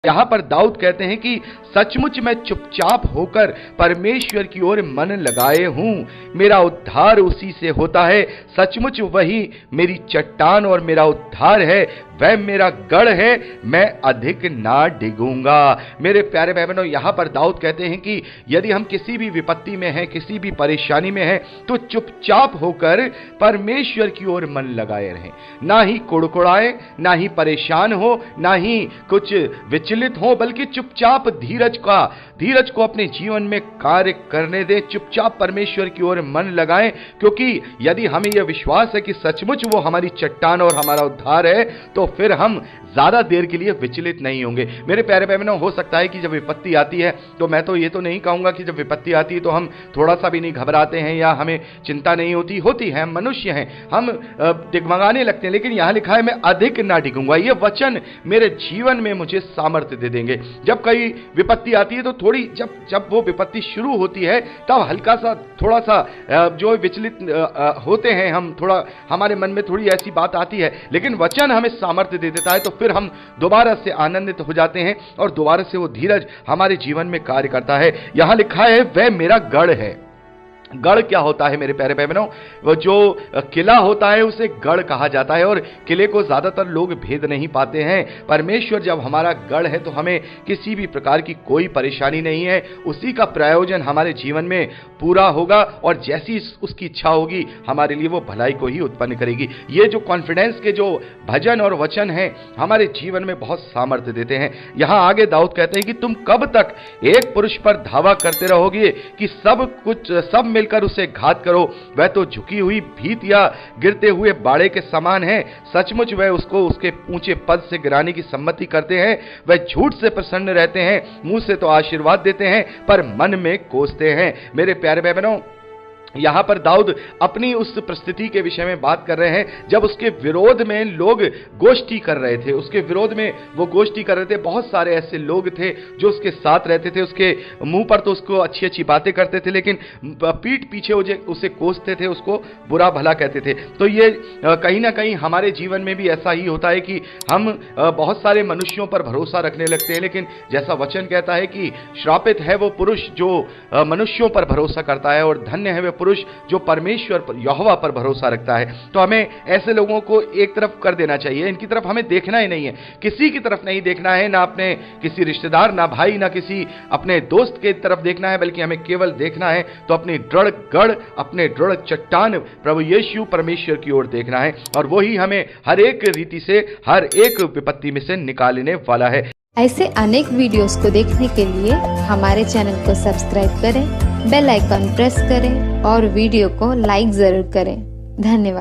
यहाँ पर दाऊद कहते हैं कि सचमुच मैं चुपचाप होकर परमेश्वर की ओर मन लगाए हूं, मेरा उद्धार उसी से होता है। सचमुच वही मेरी चट्टान और मेरा उद्धार है, वह मेरा गढ़ है, मैं अधिक ना डिगूंगा। मेरे प्यारे भाई बहनों, यहाँ पर दाऊद कहते हैं कि यदि हम किसी भी विपत्ति में हैं, किसी भी परेशानी में हैं, तो चुपचाप होकर परमेश्वर की ओर मन लगाए रहें। ना ही कुड़कुड़ाए, ना ही परेशान हो, ना ही कुछ विचलित हो, बल्कि चुपचाप धीरज को अपने जीवन में कार्य करने दें। चुपचाप परमेश्वर की ओर मन लगाएं, क्योंकि यदि हमें यह विश्वास है कि सचमुच वो हमारी चट्टान और हमारा उद्धार है, तो फिर हम ज्यादा देर के लिए विचलित नहीं होंगे। मेरे प्यारे भाई बहनों, हो सकता है कि जब विपत्ति आती है, तो मैं तो ये तो नहीं कहूंगा कि जब विपत्ति आती है तो हम थोड़ा सा भी नहीं घबराते हैं या हमें चिंता नहीं होती है, हम मनुष्य हैं, हम डिगमगाने लगते हैं। लेकिन यहां लिखा है मैं अधिक ना डिगूंगा। ये वचन मेरे जीवन में मुझे सामर्थ्य दे देंगे। जब कई विपत्ति आती है तो थोड़ी जब वो विपत्ति शुरू होती है, तब हल्का सा थोड़ा सा जो विचलित होते हैं हम, थोड़ा हमारे मन में थोड़ी ऐसी बात आती है, लेकिन वचन हमें सामर्थ्य दे देता है, तो फिर हम दोबारा से आनंदित हो जाते हैं और दोबारा से वो धीरज हमारे जीवन में कार्य करता है। यहां लिखा है वह मेरा गढ़ है। गढ़ क्या होता है मेरे प्यारे भाई बहनों? वो जो किला होता है उसे गढ़ कहा जाता है, और किले को ज्यादातर लोग भेद नहीं पाते हैं। परमेश्वर जब हमारा गढ़ है तो हमें किसी भी प्रकार की कोई परेशानी नहीं है, उसी का प्रयोजन हमारे जीवन में पूरा होगा, और जैसी उसकी इच्छा होगी हमारे लिए वो भलाई को ही उत्पन्न करेगी। ये जो कॉन्फिडेंस के जो भजन और वचन हैं हमारे जीवन में बहुत सामर्थ्य देते हैं। यहां आगे दाऊद कहते हैं कि तुम कब तक एक पुरुष पर धावा करते रहोगे कि सब मिलकर उसे घात करो। वह तो झुकी हुई भीत या गिरते हुए बाड़े के समान है। सचमुच वह उसको उसके ऊंचे पद से गिराने की सम्मति करते हैं। वह झूठ से प्रसन्न रहते हैं, मुंह से तो आशीर्वाद देते हैं, पर मन में कोसते हैं। मेरे प्यारे भाई बहनों, यहां पर दाऊद अपनी उस परिस्थिति के विषय में बात कर रहे हैं जब उसके विरोध में लोग गोष्ठी कर रहे थे। उसके विरोध में वो गोष्ठी कर रहे थे। बहुत सारे ऐसे लोग थे जो उसके साथ रहते थे। उसके मुंह पर तो उसको अच्छी अच्छी बातें करते थे, लेकिन पीठ पीछे उसे कोसते थे, उसको बुरा भला कहते थे। तो ये कहीं ना कहीं हमारे जीवन में भी ऐसा ही होता है कि हम बहुत सारे मनुष्यों पर भरोसा रखने लगते हैं, लेकिन जैसा वचन कहता है कि श्रापित है वो पुरुष जो मनुष्यों पर भरोसा करता है, और धन्य है वह पुरुष जो परमेश्वर पर, यहोवा पर भरोसा रखता है। तो हमें ऐसे लोगों को एक तरफ कर देना चाहिए। इनकी तरफ हमें देखना ही नहीं है, किसी की तरफ नहीं देखना है, ना अपने किसी रिश्तेदार, ना भाई, ना किसी अपने दोस्त की तरफ देखना है, बल्कि हमें केवल देखना है तो अपनी दृढ़ गढ़, अपने दृढ़ चट्टान प्रभु यीशु परमेश्वर की ओर देखना है, और वही हमें हर एक रीति से, हर एक विपत्ति में से निकालने वाला है। ऐसे अनेक वीडियोस को देखने के लिए हमारे चैनल को सब्सक्राइब करें, बेल आइकन प्रेस करें और वीडियो को लाइक जरूर करें। धन्यवाद।